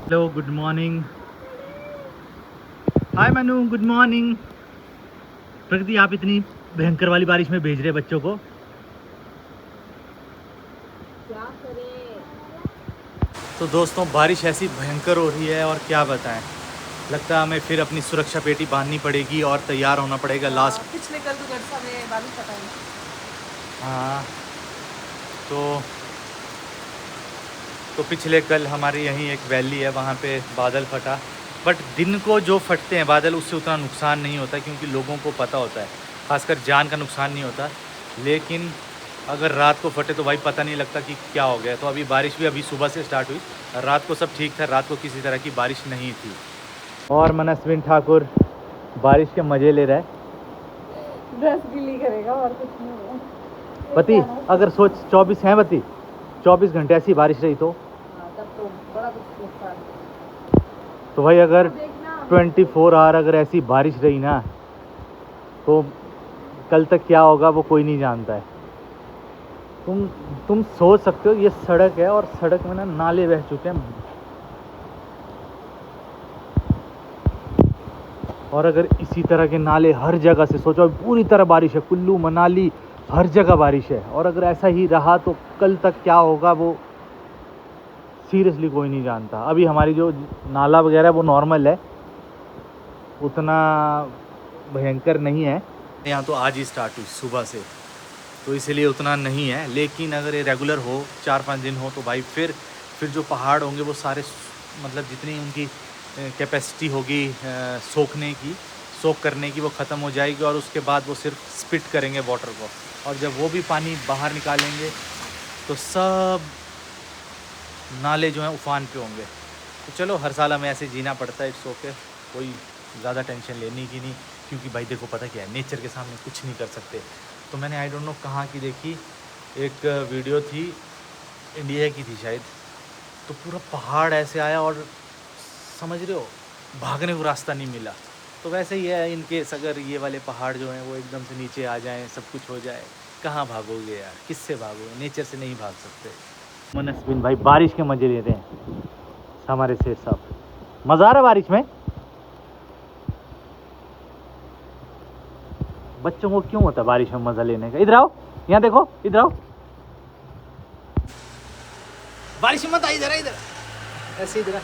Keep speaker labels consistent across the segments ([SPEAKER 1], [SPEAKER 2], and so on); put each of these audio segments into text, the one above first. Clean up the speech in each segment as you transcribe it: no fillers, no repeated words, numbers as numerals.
[SPEAKER 1] Hello, good morning. Hi Manu, good morning. Prakriti, आप इतनी भयंकर वाली बारिश में भेज रहे बच्चों को?
[SPEAKER 2] क्या करें।
[SPEAKER 1] तो दोस्तों, बारिश ऐसी भयंकर हो रही है और क्या बताएं। लगता है हमें फिर अपनी सुरक्षा पेटी बांधनी पड़ेगी और तैयार होना पड़ेगा लास्ट।
[SPEAKER 2] पिछले कल तो गड़सा में बारिश पता है।
[SPEAKER 1] हाँ, तो पिछले कल हमारे यहीं एक वैली है, वहाँ पे बादल फटा। बट दिन को जो फटते हैं बादल, उससे उतना नुकसान नहीं होता क्योंकि लोगों को पता होता है, खासकर जान का नुकसान नहीं होता। लेकिन अगर रात को फटे तो भाई पता नहीं लगता कि क्या हो गया। तो अभी बारिश भी अभी सुबह से स्टार्ट हुई, रात को सब ठीक था, रात को किसी तरह की बारिश नहीं थी। और मनस्विन ठाकुर बारिश के मज़े ले रहा है।
[SPEAKER 2] ड्रेस गीली करेगा और कुछ नहीं होगा।
[SPEAKER 1] पति, अगर सोच 24 हैं पति, 24 घंटे ऐसी बारिश रही तो
[SPEAKER 2] तब तो बड़ा कुछ नुकसान।
[SPEAKER 1] तो भाई अगर
[SPEAKER 2] देखना
[SPEAKER 1] 24 आवर अगर ऐसी बारिश रही ना, तो कल तक क्या होगा वो कोई नहीं जानता है। तुम सोच सकते हो, ये सड़क है और सड़क में ना नाले बह चुके हैं। और अगर इसी तरह के नाले हर जगह से, सोचो पूरी तरह बारिश है, कुल्लू मनाली हर जगह बारिश है, और अगर ऐसा ही रहा तो कल तक क्या होगा वो सीरियसली कोई नहीं जानता। अभी हमारी जो नाला वगैरह वो नॉर्मल है, उतना भयंकर नहीं है। यहाँ तो आज ही स्टार्ट हुई सुबह से, तो इसीलिए उतना नहीं है। लेकिन अगर ये रेगुलर हो, 4-5 दिन हो, तो भाई फिर जो पहाड़ होंगे वो सारे, मतलब जितनी उनकी कैपेसिटी होगी सोख करने की, वो ख़त्म हो जाएगी। और उसके बाद वो सिर्फ स्पिट करेंगे वाटर को, और जब वो भी पानी बाहर निकालेंगे तो सब नाले जो हैं उफान पे होंगे। तो चलो, हर साल हमें ऐसे जीना पड़ता है, इट्स ओके, कोई ज़्यादा टेंशन लेने की नहीं। क्योंकि भाई देखो, पता क्या है, नेचर के सामने कुछ नहीं कर सकते। तो मैंने आई डोंट नो कहाँ की देखी, एक वीडियो थी, इंडिया की थी शायद। तो पूरा पहाड़ ऐसे आया और समझ रहे हो, भागने को रास्ता नहीं मिला। तो वैसे ही है, इनकेस अगर ये वाले पहाड़ जो हैं वो एकदम से नीचे आ जाएं, सब कुछ हो जाए, कहाँ भागोगे यार, किससे भागोगे, नेचर से नहीं भाग सकते। मनस्विन भाई बारिश के मज़े ले रहे हैं हमारे सेठ साहब। मज़ा आ रहा है बारिश में। बच्चों को क्यों होता है बारिश में मज़ा लेने का? इधर आओ, यहाँ देखो, इधर आओ। बारिश में मत आई, इधर इधर ऐसे इधर।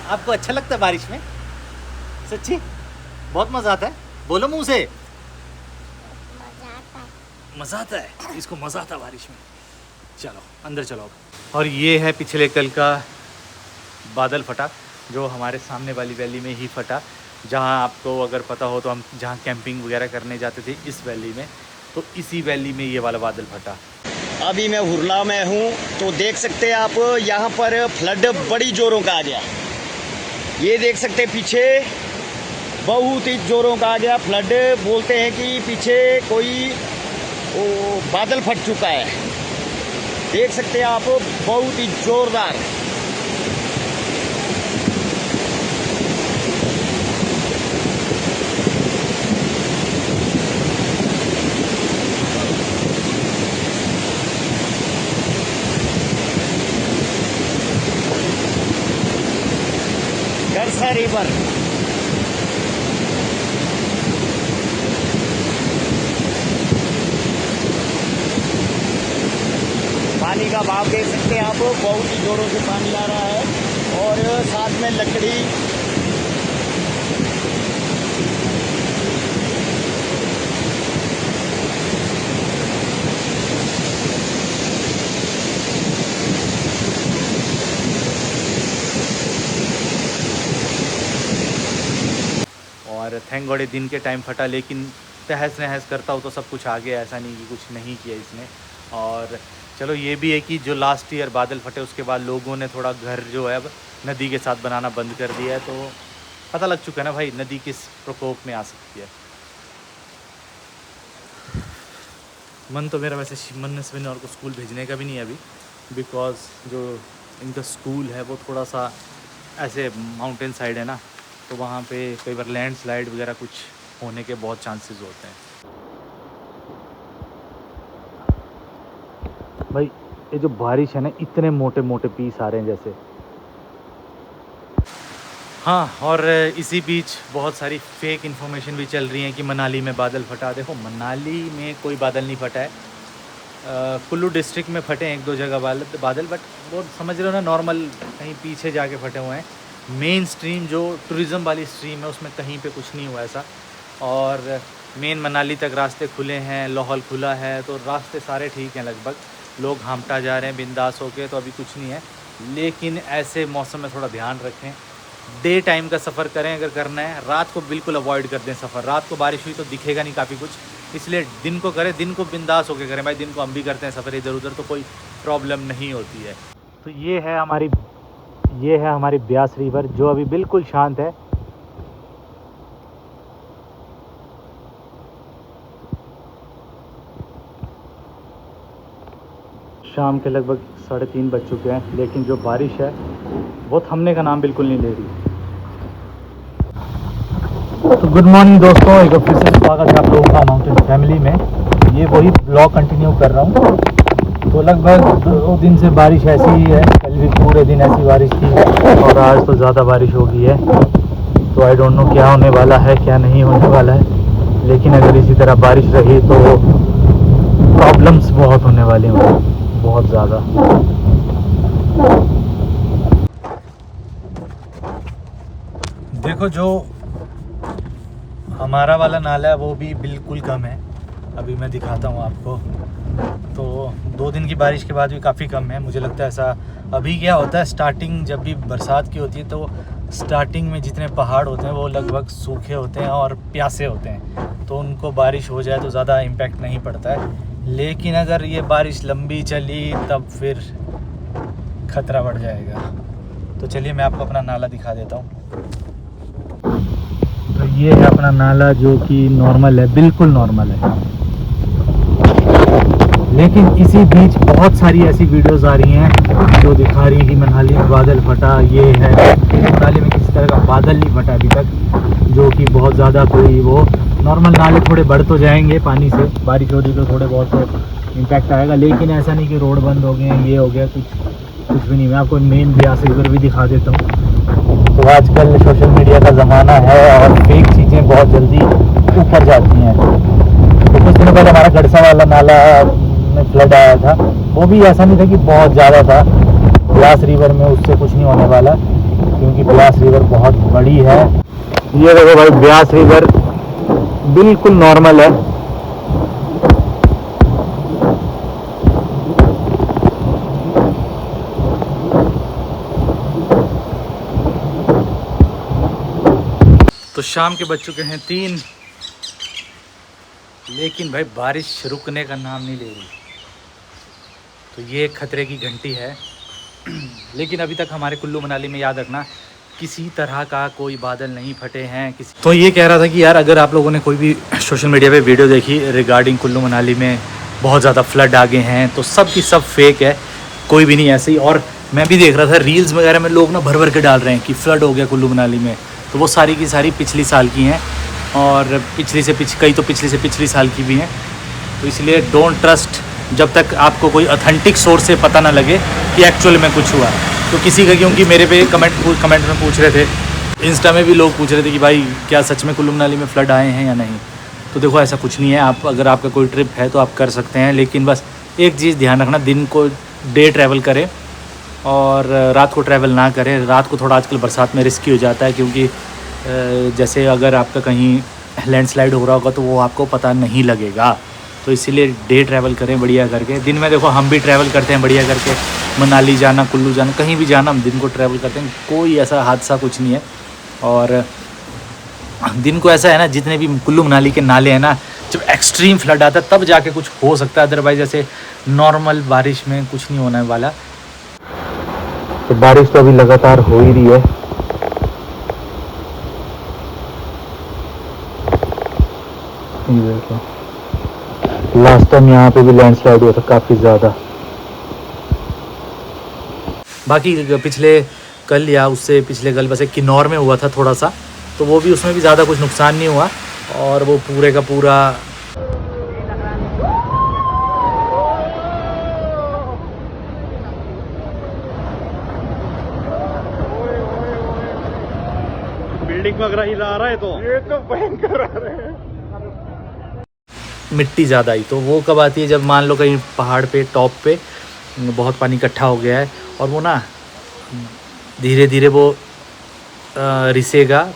[SPEAKER 1] आपको अच्छा लगता है बारिश में? सच्ची बहुत मज़ा आता है? बोलो मुंह से। मज़ा आता है, इसको मज़ा आता है बारिश में। चलो अंदर चलो। और ये है पिछले कल का बादल फटा, जो हमारे सामने वाली वैली में ही फटा। जहाँ आपको अगर पता हो तो, हम जहाँ कैंपिंग वगैरह करने जाते थे इस वैली में, तो इसी वैली में ये वाला बादल फटा।
[SPEAKER 3] अभी मैं हुरला में हूँ, तो देख सकते हैं आप यहाँ पर फ्लड बड़ी जोरों का आ गया। ये देख सकते हैं पीछे बहुत ही जोरों का आ गया फ्लड। बोलते हैं कि पीछे कोई बादल फट चुका है। देख सकते हैं आप, बहुत ही जोरदार। गड़सा रिवर, पानी का भाव देख सकते हैं आप, बहुत ही जोरों से पानी आ रहा है। और साथ में लकड़ी,
[SPEAKER 1] और थैंक गॉड दिन के टाइम फटा, लेकिन तहस नहस करता हो तो सब कुछ आ गया, ऐसा नहीं कि कुछ नहीं किया इसने। और चलो, ये भी है कि जो लास्ट ईयर बादल फटे उसके बाद लोगों ने थोड़ा घर जो है अब नदी के साथ बनाना बंद कर दिया है। तो पता लग चुका है ना भाई, नदी किस प्रकोप में आ सकती है। मन तो मेरा वैसे मनस्विन और को स्कूल भेजने का भी नहीं है अभी, बिकॉज जो इनका स्कूल है वो थोड़ा सा ऐसे माउंटेन साइड है ना, तो वहाँ पे कई बार लैंडस्लाइड वगैरह कुछ होने के बहुत चांसेस होते हैं। भाई ये जो बारिश है ना, इतने मोटे मोटे पीस आ रहे हैं जैसे, हाँ, और इसी बीच बहुत सारी फेक इन्फॉर्मेशन भी चल रही हैं कि मनाली में बादल फटा। देखो, मनाली में कोई बादल नहीं फटा है। कुल्लू डिस्ट्रिक्ट में फटे हैं 1-2 जगह बादल, बट वो समझ रहे हो ना, नॉर्मल कहीं पीछे जाके फटे हुए हैं। मेन स्ट्रीम जो टूरिज़्म वाली स्ट्रीम है उसमें कहीं पे कुछ नहीं हुआ ऐसा। और मेन मनाली तक रास्ते खुले हैं, लाहौल खुला है, तो रास्ते सारे ठीक हैं लगभग। लोग हाम्टा जा रहे हैं बिंदास होके, तो अभी कुछ नहीं है। लेकिन ऐसे मौसम में थोड़ा ध्यान रखें। डे टाइम का सफ़र करें अगर करना है, रात को बिल्कुल अवॉइड कर दें सफ़र। रात को बारिश हुई तो दिखेगा नहीं काफ़ी कुछ, इसलिए दिन को करें, दिन को बिंदास होके करें। भाई दिन को हम भी करते हैं सफ़र इधर उधर, तो कोई प्रॉब्लम नहीं होती है। तो ये है हमारी ब्यास रिवर जो अभी बिल्कुल शांत है। शाम के लगभग 3:30 बज चुके हैं, लेकिन जो बारिश है वो थमने का नाम बिल्कुल नहीं ले रही। तो गुड मॉर्निंग दोस्तों, एक बार फिर से स्वागत है आप लोगों का माउंटेन फैमिली में। ये वही ब्लॉग कंटिन्यू कर रहा हूँ। तो लगभग 2 दिन से बारिश ऐसी ही है। कल भी पूरे दिन ऐसी बारिश थी और आज तो ज़्यादा बारिश हो गई है। तो आई डोंट नो क्या होने वाला है, क्या नहीं होने वाला है। लेकिन अगर इसी तरह बारिश रही तो प्रॉब्लम्स बहुत होने वाली हैं, बहुत ज़्यादा। देखो, जो हमारा वाला नाला है वो भी बिल्कुल कम है। अभी मैं दिखाता हूँ आपको। तो 2 दिन की बारिश के बाद भी काफ़ी कम है। मुझे लगता है ऐसा अभी क्या होता है, स्टार्टिंग जब भी बरसात की होती है तो स्टार्टिंग में जितने पहाड़ होते हैं वो लगभग सूखे होते हैं और प्यासे होते हैं, तो उनको बारिश हो जाए तो ज़्यादा इम्पैक्ट नहीं पड़ता है। लेकिन अगर ये बारिश लंबी चली तब फिर खतरा बढ़ जाएगा। तो चलिए मैं आपको अपना नाला दिखा देता हूँ। तो ये है अपना नाला जो कि नॉर्मल है, बिल्कुल नॉर्मल है। लेकिन इसी बीच बहुत सारी ऐसी वीडियोस आ रही हैं जो दिखा रही हैं कि मनाली में बादल फटा, ये है। मनाली में किसी तरह का बादल नहीं फटा अभी तक, जो कि बहुत ज़्यादा कोई वो नॉर्मल नाले थोड़े बढ़ तो जाएंगे पानी से, बारिश हो रही तो थोड़े बहुत तो इम्पैक्ट आएगा। लेकिन ऐसा नहीं कि रोड बंद हो गए हैं, ये हो गया, कुछ भी नहीं। मैं आपको मेन ब्यास रिवर भी दिखा देता हूँ। तो आजकल सोशल मीडिया का ज़माना है और फेक चीज़ें बहुत जल्दी ऊपर जाती हैं। तो कुछ दिनों पहले हमारा गड़सा वाला नाला में फ्लड आया था, वो भी ऐसा नहीं था कि बहुत ज़्यादा था। ब्यास रिवर में उससे कुछ नहीं होने वाला, क्योंकि ब्यास रिवर बहुत बड़ी है। ये देखो भाई, ब्यास रिवर बिल्कुल नॉर्मल है। तो शाम के बज चुके हैं 3, लेकिन भाई बारिश रुकने का नाम नहीं ले रही। तो ये खतरे की घंटी है। लेकिन अभी तक हमारे कुल्लू मनाली में, याद रखना, किसी तरह का कोई बादल नहीं फटे हैं किसी। तो ये कह रहा था कि यार अगर आप लोगों ने कोई भी सोशल मीडिया पे वीडियो देखी रिगार्डिंग कुल्लू मनाली में बहुत ज़्यादा फ्लड आ गए हैं, तो सब की सब फेक है, कोई भी नहीं ऐसे ही। और मैं भी देख रहा था रील्स वगैरह में लोग ना भर भर के डाल रहे हैं कि फ्लड हो गया कुल्लू मनाली में। तो वो सारी की सारी पिछली साल की हैं, और कई तो पिछली से पिछली साल की भी हैं। तो इसलिए डोंट ट्रस्ट जब तक आपको कोई ऑथेंटिक सोर्स से पता ना लगे कि एक्चुअल में कुछ हुआ। तो किसी का, क्योंकि मेरे पे कमेंट में पूछ रहे थे, इंस्टा में भी लोग पूछ रहे थे कि भाई क्या सच में कुल्लू मनाली में फ्लड आए हैं या नहीं। तो देखो, ऐसा कुछ नहीं है। आप अगर आपका कोई ट्रिप है तो आप कर सकते हैं, लेकिन बस एक चीज़ ध्यान रखना, दिन को डे ट्रैवल करें और रात को ट्रैवल ना करें। रात को थोड़ा आजकल बरसात में रिस्की हो जाता है, क्योंकि जैसे अगर आपका कहीं लैंडस्लाइड हो रहा होगा तो वो आपको पता नहीं लगेगा। तो इसीलिए डे ट्रैवल करें बढ़िया करके। दिन में देखो हम भी ट्रैवल करते हैं बढ़िया करके, मनाली जाना, कुल्लू जाना, कहीं भी जाना हम दिन को ट्रैवल करते हैं, कोई ऐसा हादसा कुछ नहीं है। और दिन को ऐसा है ना, जितने भी कुल्लू मनाली के नाले हैं ना, जब एक्सट्रीम फ्लड आता है तब जाके कुछ हो सकता है, अदरवाइज ऐसे नॉर्मल बारिश में कुछ नहीं होने वाला। तो बारिश तो अभी लगातार हो ही रही है। लास्ट टाइम यहाँ पे भी लैंडस्लाइड हुआ था काफ़ी ज़्यादा। बाकी पिछले कल या उससे पिछले कल बस एक किन्नौर में हुआ था थोड़ा सा, तो वो भी, उसमें भी ज़्यादा कुछ नुकसान नहीं हुआ, और वो पूरे का पूरा बिल्डिंग में अगर हिला रहा है तो
[SPEAKER 4] ये तो भयंकर आ रहे हैं।
[SPEAKER 1] मिट्टी ज़्यादा आई तो वो कब आती है, जब मान लो कहीं पहाड़ पे टॉप पे बहुत पानी इकट्ठा हो गया है और वो ना धीरे धीरे वो रिसेगा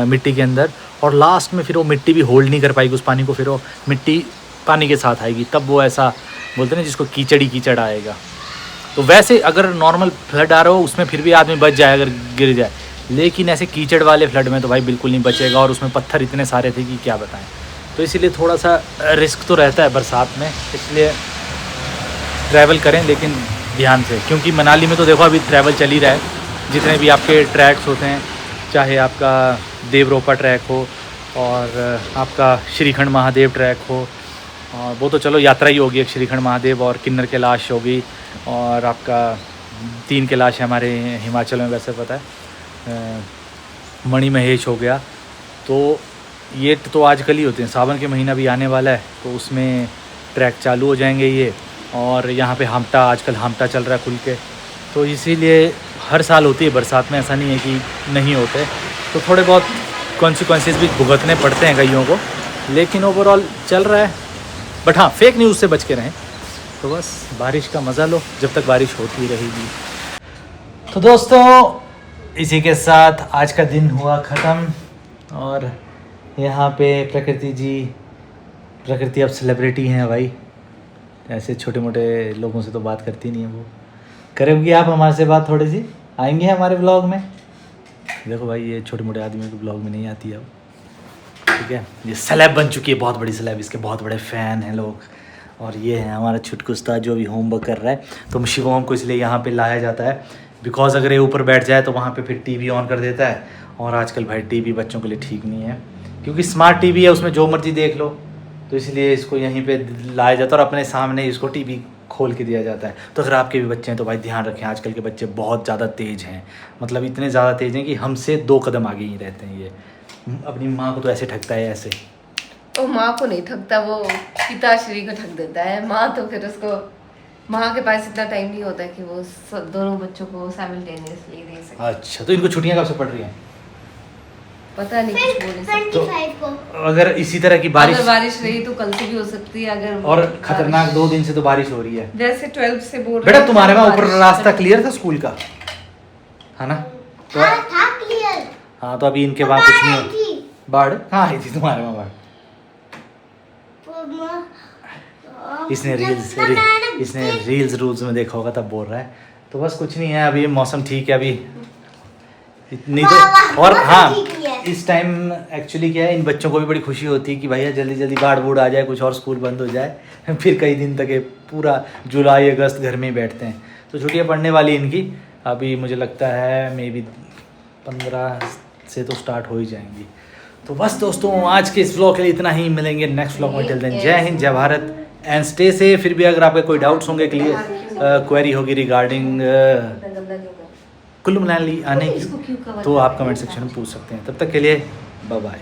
[SPEAKER 1] मिट्टी के अंदर, और लास्ट में फिर वो मिट्टी भी होल्ड नहीं कर पाएगी उस पानी को, फिर वो मिट्टी पानी के साथ आएगी, तब वो ऐसा बोलते हैं ना जिसको कीचड़ ही कीचड़ आएगा। तो वैसे अगर नॉर्मल फ्लड आ रहा हो उसमें फिर भी आदमी बच जाए अगर गिर जाए, लेकिन ऐसे कीचड़ वाले फ्लड में तो भाई बिल्कुल नहीं बचेगा, और उसमें पत्थर इतने सारे थे कि क्या बताएं। तो इसीलिए थोड़ा सा रिस्क तो रहता है बरसात में, इसलिए ट्रैवल करें लेकिन ध्यान से, क्योंकि मनाली में तो देखो अभी ट्रैवल चल ही रहा है। जितने भी आपके ट्रैक्स होते हैं, चाहे आपका देवरोपा ट्रैक हो और आपका श्रीखंड महादेव ट्रैक हो, और वो तो चलो यात्रा ही होगी, एक श्रीखंड महादेव और किन्नर कैलाश होगी, और आपका 3 कैलाश है हमारे हिमाचल में वैसे पता है, मणिमहेश हो गया। तो ये तो आजकल ही होते हैं, सावन के महीना भी आने वाला है तो उसमें ट्रैक चालू हो जाएंगे ये। और यहाँ पे हाम्टा, आजकल हाम्टा चल रहा है खुल के, तो इसीलिए हर साल होती है बरसात में, ऐसा नहीं है कि नहीं होते। तो थोड़े बहुत कॉन्सिक्वेंसेस भी भुगतने पड़ते हैं कईयों को, लेकिन ओवरऑल चल रहा है। बट हाँ, फेक न्यूज़ से बच के रहें। तो बस बारिश का मज़ा लो जब तक बारिश होती रहेगी। तो दोस्तों इसी के साथ आज का दिन हुआ ख़त्म, और यहाँ पे प्रकृति अब सेलिब्रिटी हैं भाई, ऐसे छोटे मोटे लोगों से तो बात करती नहीं है वो। करेंगी आप हमारे से बात थोड़ी सी, आएंगे हमारे ब्लॉग में। देखो भाई ये छोटे मोटे आदमियों के ब्लॉग में नहीं आती है अब, ठीक है। ये सेलेब बन चुकी है, बहुत बड़ी सेलेब, इसके बहुत बड़े फ़ैन हैं लोग। और ये है हमारा छुटकू उस्ताद जो अभी होमवर्क कर रहा है। तो शिवम को इसलिए यहाँ पे लाया जाता है बिकॉज अगर ये ऊपर बैठ जाए तो वहाँ पे फिर टीवी ऑन कर देता है, और आजकल भाई टीवी बच्चों के लिए ठीक नहीं है, क्योंकि स्मार्ट टीवी है उसमें जो मर्जी देख लो। तो इसलिए इसको यहीं पे लाया जाता है और अपने सामने इसको टीवी खोल के दिया जाता है। तो अगर आपके भी बच्चे हैं तो भाई ध्यान रखें, आजकल के बच्चे बहुत ज़्यादा तेज़ हैं, मतलब इतने ज़्यादा तेज़ हैं कि हमसे 2 कदम आगे ही रहते हैं। ये अपनी माँ को तो ऐसे ठगता है ऐसे।
[SPEAKER 2] वो माँ को नहीं ठगता, वो पिताश्री को ठग देता है। माँ तो फिर उसको, माँ के पास इतना टाइम नहीं होता कि वो दोनों बच्चों को साइमल्टेनियसली दे सके।
[SPEAKER 1] अच्छा, तो इनको छुट्टियाँ कब से पड़ रही हैं?
[SPEAKER 2] पता नहीं, कुछ बोल नहीं सकते।
[SPEAKER 1] तो अगर इसी तरह की बारिश
[SPEAKER 2] रही तो कल से भी हो सकती है। अगर
[SPEAKER 1] और खतरनाक 2 दिन से तो बारिश हो रही है।
[SPEAKER 2] जैसे 12 से बोल रहे
[SPEAKER 1] बेटा तुम्हारे वहाँ ऊपर रास्ता क्लियर था स्कूल का, है ना? तो
[SPEAKER 4] था क्लियर।
[SPEAKER 1] हाँ, तो अभी इनके वहाँ कुछ नहीं हो। बाढ़ कहाँ आई थी तुम्हारे वहाँ? बाढ़ इसने रील्स रूल्स में देखा होगा तब बोल रहा है। तो बस कुछ नहीं है, अभी मौसम ठीक है अभी नहीं तो। और हाँ, इस टाइम एक्चुअली क्या है, इन बच्चों को भी बड़ी खुशी होती है कि भैया जल्दी जल्दी बाढ़ बूढ़ आ जाए, कुछ और स्कूल बंद हो जाए। फिर कई दिन तक ये पूरा जुलाई अगस्त घर में ही बैठते हैं। तो छुट्टियाँ पड़ने वाली इनकी अभी मुझे लगता है मे बी 15 से तो स्टार्ट हो ही जाएंगी। तो बस दोस्तों आज के इस व्लॉग के लिए इतना ही, मिलेंगे नेक्स्ट व्लॉग में। टिल देन जय हिंद, जय भारत एंड स्टे से। फिर भी अगर आपके कोई डाउट्स होंगे, क्लियर क्वेरी होगी रिगार्डिंग कुल्लू मनाली आने की, तो आप कमेंट सेक्शन में पूछ सकते हैं। तब तक के लिए बाय बाय।